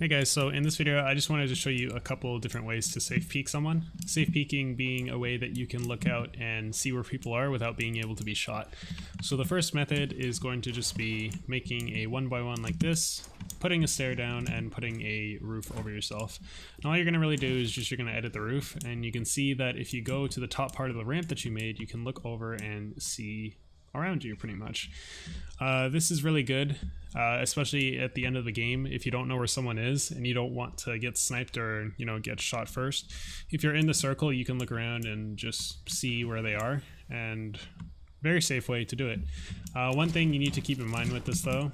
Hey guys, so in this video I just wanted to show you a couple different ways to safe peek someone. Safe peeking being a way that you can look out and see where people are without being able to be shot. So the first method is going to just be making a 1x1 like this, putting a stair down and putting a roof over yourself. And all you're going to really do is just you're going to edit the roof, and you can see that if you go to the top part of the ramp that you made, you can look over and see around you pretty much. This is really good, especially at the end of the game if you don't know where someone is and you don't want to get sniped or get shot first. If you're in the circle, you can look around and just see where they are, and very safe way to do it. One thing you need to keep in mind with this though,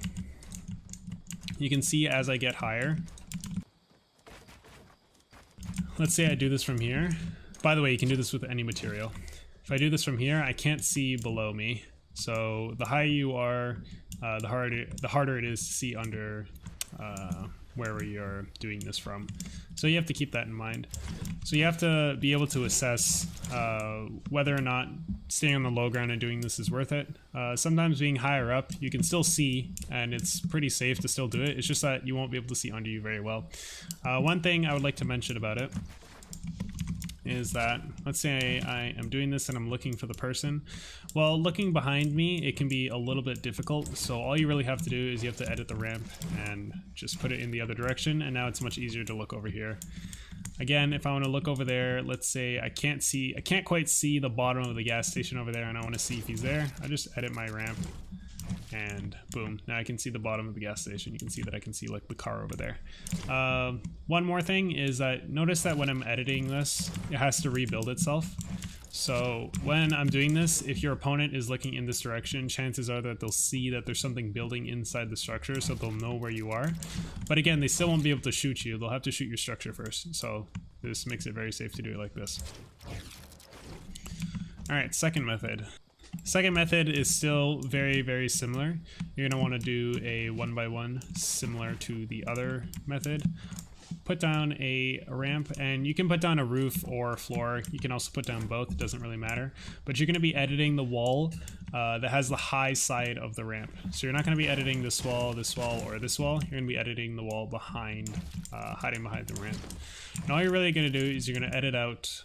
you can see as I get higher, let's say I do this from here. By the way, you can do this with any material. If I do this from here, I can't see below me. So the higher you are, the harder it is to see under wherever you're doing this from. So you have to keep that in mind. So you have to be able to assess whether or not staying on the low ground and doing this is worth it. Sometimes being higher up, you can still see, and it's pretty safe to still do it. It's just that you won't be able to see under you very well. One thing I would like to mention about it is that, let's say I am doing this and I'm looking for the person. Well, looking behind me, it can be a little bit difficult, so all you really have to do is you have to edit the ramp and just put it in the other direction, and now it's much easier to look over here. Again, if I want to look over there, let's say I can't quite see the bottom of the gas station over there and I want to see if he's there, I just edit my ramp and boom, now I can see the bottom of the gas station. You can see that I can see like the car over there. One more thing is that notice that when I'm editing this, it has to rebuild itself. So when I'm doing this, if your opponent is looking in this direction, chances are that they'll see that there's something building inside the structure, so they'll know where you are. But again, they still won't be able to shoot you. They'll have to shoot your structure first. So this makes it very safe to do it like this. Alright, second method. Second method is still very, very similar. You're going to want to do a 1x1 similar to the other method. Put down a ramp, and you can put down a roof or a floor. You can also put down both, it doesn't really matter. But you're going to be editing the wall that has the high side of the ramp. So you're not going to be editing this wall, or this wall. You're going to be editing the wall behind, hiding behind the ramp. And all you're really going to do is you're going to edit out,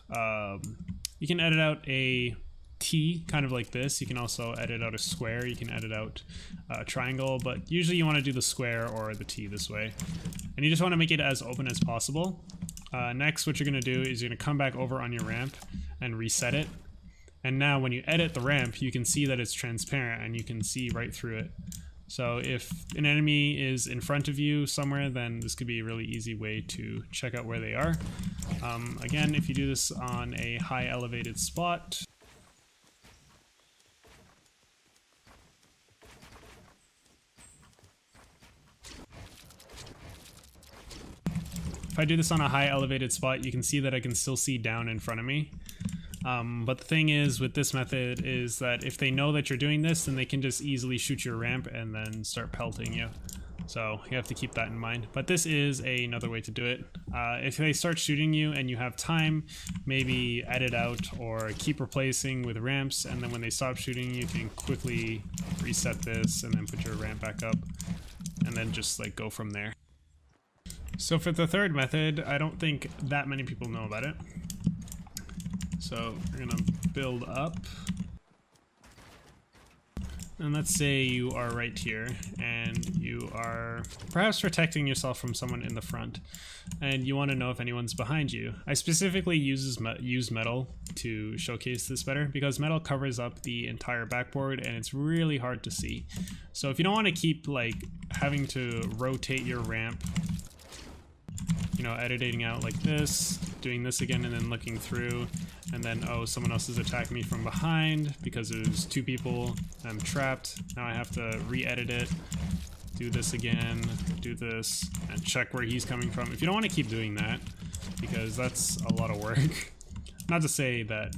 you can edit out a T, kind of like this. You can also edit out a square, you can edit out a triangle, but usually you want to do the square or the T this way. And you just want to make it as open as possible. Next, what you're going to do is you're going to come back over on your ramp and reset it. And now when you edit the ramp, you can see that it's transparent and you can see right through it. So if an enemy is in front of you somewhere, then this could be a really easy way to check out where they are. Again, if you do this on a high elevated spot, if I do this on a high elevated spot, you can see that I can still see down in front of me. But the thing is with this method is that if they know that you're doing this, then they can just easily shoot your ramp and then start pelting you. So you have to keep that in mind. But this is another way to do it. If they start shooting you and you have time, maybe edit out or keep replacing with ramps, and then when they stop shooting you can quickly reset this and then put your ramp back up and then just like go from there. So for the third method, I don't think that many people know about it. So we're gonna build up. And let's say you are right here and you are perhaps protecting yourself from someone in the front and you want to know if anyone's behind you. I specifically use metal to showcase this better because metal covers up the entire backboard and it's really hard to see. So if you don't want to keep like having to rotate your ramp, editing out like this, doing this again and then looking through, and then oh, someone else is attacking me from behind because there's two people, I'm trapped, now I have to re-edit it, do this again, do this, and check where he's coming from. If you don't want to keep doing that, because that's a lot of work, not to say that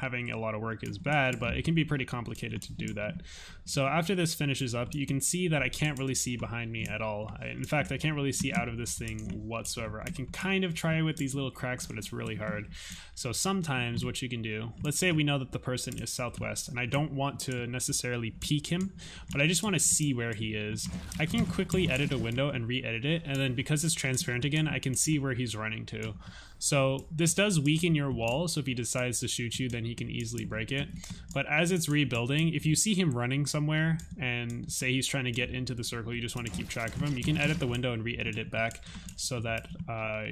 having a lot of work is bad, but it can be pretty complicated to do that. So after this finishes up, you can see that I can't really see behind me at all. In fact, I can't really see out of this thing whatsoever. I can kind of try with these little cracks, but it's really hard. So sometimes what you can do, let's say we know that the person is southwest, and I don't want to necessarily peek him, but I just want to see where he is. I can quickly edit a window and re-edit it, and then because it's transparent again, I can see where he's running to. So this does weaken your wall, so if he decides to shoot you, then he can easily break it. But as it's rebuilding, if you see him running somewhere and say he's trying to get into the circle, you just want to keep track of him, you can edit the window and re-edit it back so that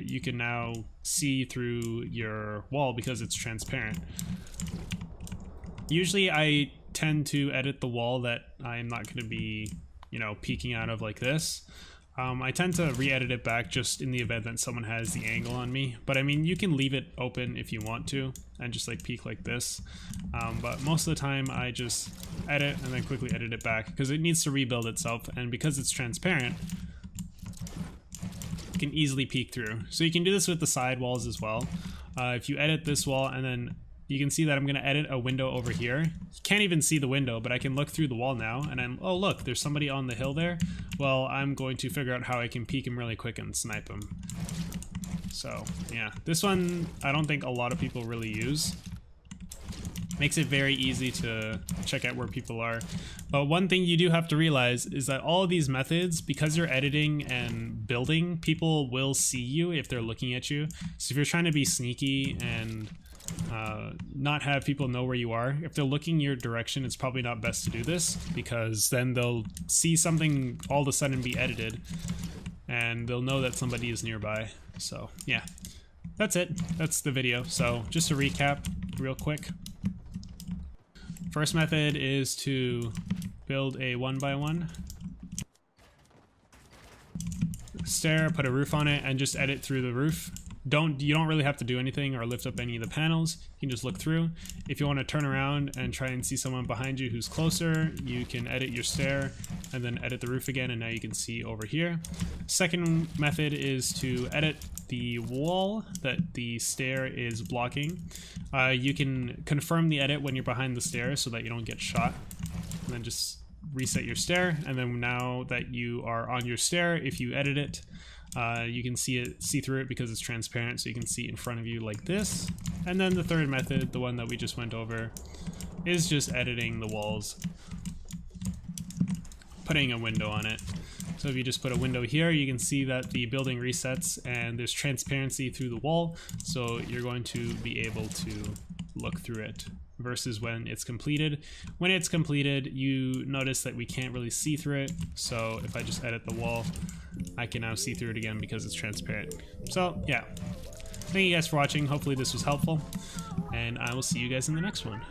you can now see through your wall because it's transparent. Usually I tend to edit the wall that I'm not going to be, you know, peeking out of like this. I tend to re-edit it back just in the event that someone has the angle on me, but I mean, you can leave it open if you want to and just like peek like this, but most of the time I just edit and then quickly edit it back because it needs to rebuild itself, and because it's transparent you can easily peek through. So you can do this with the side walls as well. If you edit this wall, and then you can see that I'm going to edit a window over here. You can't even see the window, but I can look through the wall now, and oh look, there's somebody on the hill there. Well, I'm going to figure out how I can peek him really quick and snipe him. So yeah, this one I don't think a lot of people really use. Makes it very easy to check out where people are. But one thing you do have to realize is that all of these methods, because you're editing and building, people will see you if they're looking at you. So if you're trying to be sneaky and not have people know where you are, if they're looking your direction, it's probably not best to do this, because then they'll see something all of a sudden be edited and they'll know that somebody is nearby. So yeah, that's it. That's the video. So just to recap real quick. First method is to build a 1x1 stair, put a roof on it, and just edit through the roof. You don't really have to do anything or lift up any of the panels. You can just look through. If you want to turn around and try and see someone behind you who's closer, you can edit your stair and then edit the roof again, and now you can see over here. Second method is to edit the wall that the stair is blocking. You can confirm the edit when you're behind the stair so that you don't get shot, and then just reset your stair. And then now that you are on your stair, if you edit it, you can see through it because it's transparent, so you can see in front of you like this. And then the third method, the one that we just went over, is just editing the walls, putting a window on it. So if you just put a window here, you can see that the building resets and there's transparency through the wall, so you're going to be able to look through it, versus when it's completed. When it's completed, you notice that we can't really see through it, so if I just edit the wall, I can now see through it again because it's transparent. So yeah, thank you guys for watching. Hopefully this was helpful, and I will see you guys in the next one.